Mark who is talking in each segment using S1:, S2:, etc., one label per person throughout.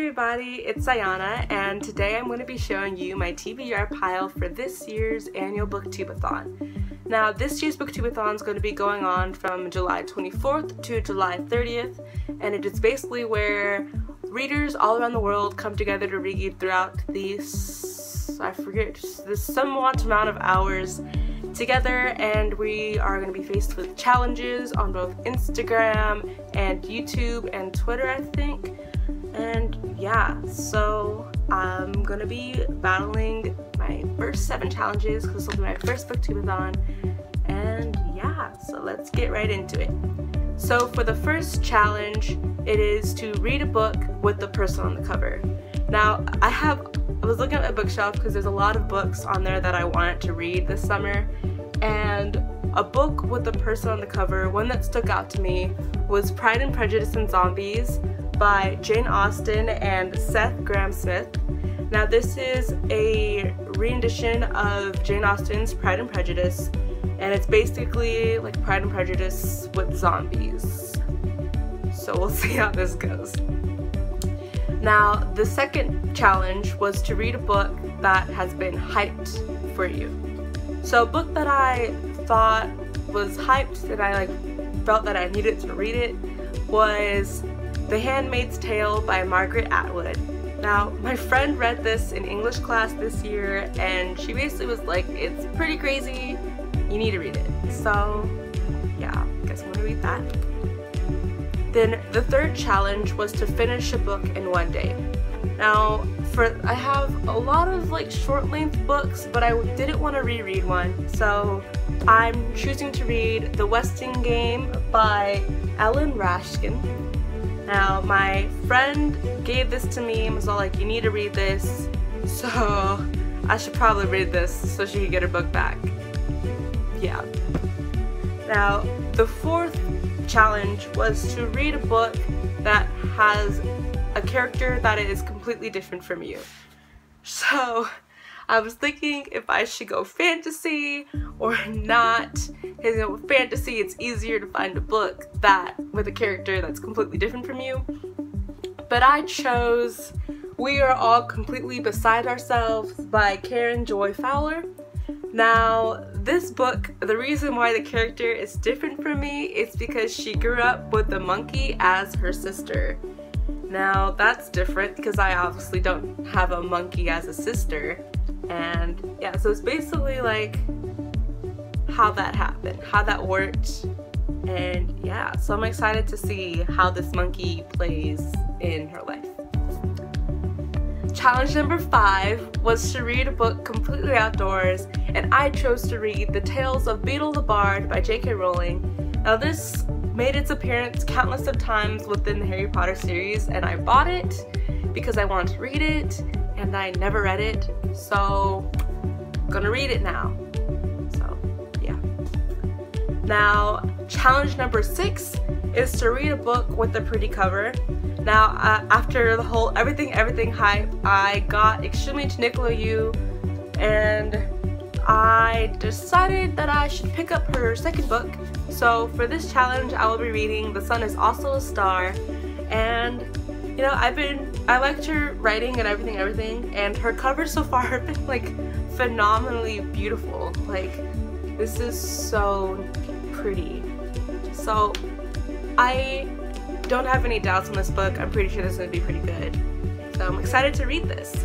S1: everybody, it's Iyanna, and today I'm going to be showing you my TBR pile for this year's annual Booktube-A-Thon. Now, this year's Booktube-A-Thon is going to be going on from July 24th to July 30th, and it is basically where readers all around the world come together to read throughout these, this somewhat amount of hours together, and we are going to be faced with challenges on both Instagram and YouTube and Twitter, I think. And yeah, so I'm going to be battling my first 7 challenges because this will be my first Booktube-A-Thon. And yeah, so let's get right into it. So for the first challenge, it is to read a book with the person on the cover. Now, I was looking at my bookshelf because there's a lot of books on there that I wanted to read this summer, and a book with the person on the cover, one that stuck out to me, was Pride and Prejudice and Zombies by Jane Austen and Seth Grahame-Smith. Now, this is a rendition of Jane Austen's Pride and Prejudice, and it's basically like Pride and Prejudice with zombies. So we'll see how this goes. Now, the second challenge was to read a book that has been hyped for you. So a book that I thought was hyped and I felt that I needed to read it was The Handmaid's Tale by Margaret Atwood. Now, my friend read this in English class this year, and she basically was like, it's pretty crazy, you need to read it. So yeah, I guess I'm gonna read that. Then the third challenge was to finish a book in one day. Now, I have a lot of short length books, but I didn't want to reread one, so I'm choosing to read The Westing Game by Ellen Raskin. Now, my friend gave this to me and was all like, you need to read this, so I should probably read this so she could get her book back. Yeah. Now, the fourth challenge was to read a book that has a character that is completely different from you. So I was thinking if I should go fantasy or not, because with fantasy it's easier to find a book with a character that's completely different from you. But I chose We Are All Completely Beside Ourselves by Karen Joy Fowler. Now, this book, the reason why the character is different from me is because she grew up with the monkey as her sister. Now, that's different because I obviously don't have a monkey as a sister. And yeah, so it's basically like how that happened, how that worked. And yeah, so I'm excited to see how this monkey plays in her life. Challenge number 5 was to read a book completely outdoors, and I chose to read The Tales of Beedle the Bard by J.K. Rowling. Now, this made its appearance countless of times within the Harry Potter series, and I bought it because I wanted to read it, and I never read it, so I'm gonna read it now. So yeah. Now, challenge number 6 is to read a book with a pretty cover. Now, after the whole everything hype, I got extremely into Nicola Yu, and I decided that I should pick up her second book. So for this challenge, I will be reading The Sun Is Also a Star, and you know, I liked her writing and everything, and her covers so far have been phenomenally beautiful. This is so pretty. So I don't have any doubts on this book. I'm pretty sure this is going to be pretty good. So I'm excited to read this.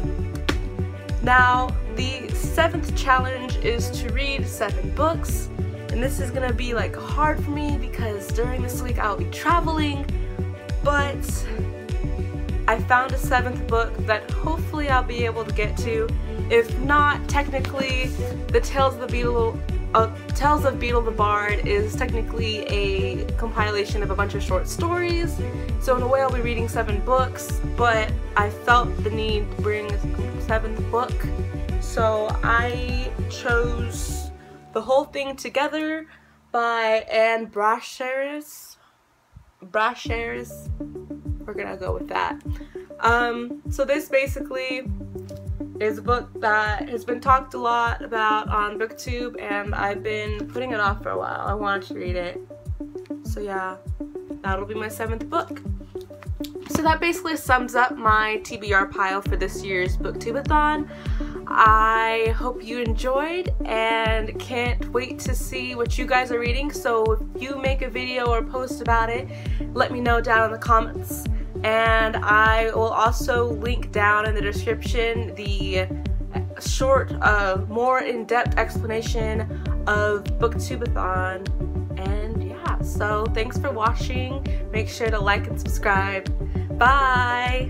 S1: Now, the 7th challenge is to read 7 books. And this is going to be hard for me because during this week I'll be traveling. But I found a 7th book that hopefully I'll be able to get to. If not, technically, The Tales of Beedle the Bard is technically a compilation of a bunch of short stories, so in a way I'll be reading 7 books, but I felt the need to bring a 7th book, so I chose The Whole Thing Together by Anne Brashares. We're gonna go with that. So this basically is a book that has been talked a lot about on Booktube, and I've been putting it off for a while. I wanted to read it. So yeah, that'll be my 7th book. So that basically sums up my TBR pile for this year's Booktube-A-Thon. I hope you enjoyed and can't wait to see what you guys are reading. So if you make a video or post about it, let me know down in the comments. And I will also link down in the description the short, more in-depth explanation of Booktube-A-Thon. And yeah, so thanks for watching. Make sure to like and subscribe. Bye!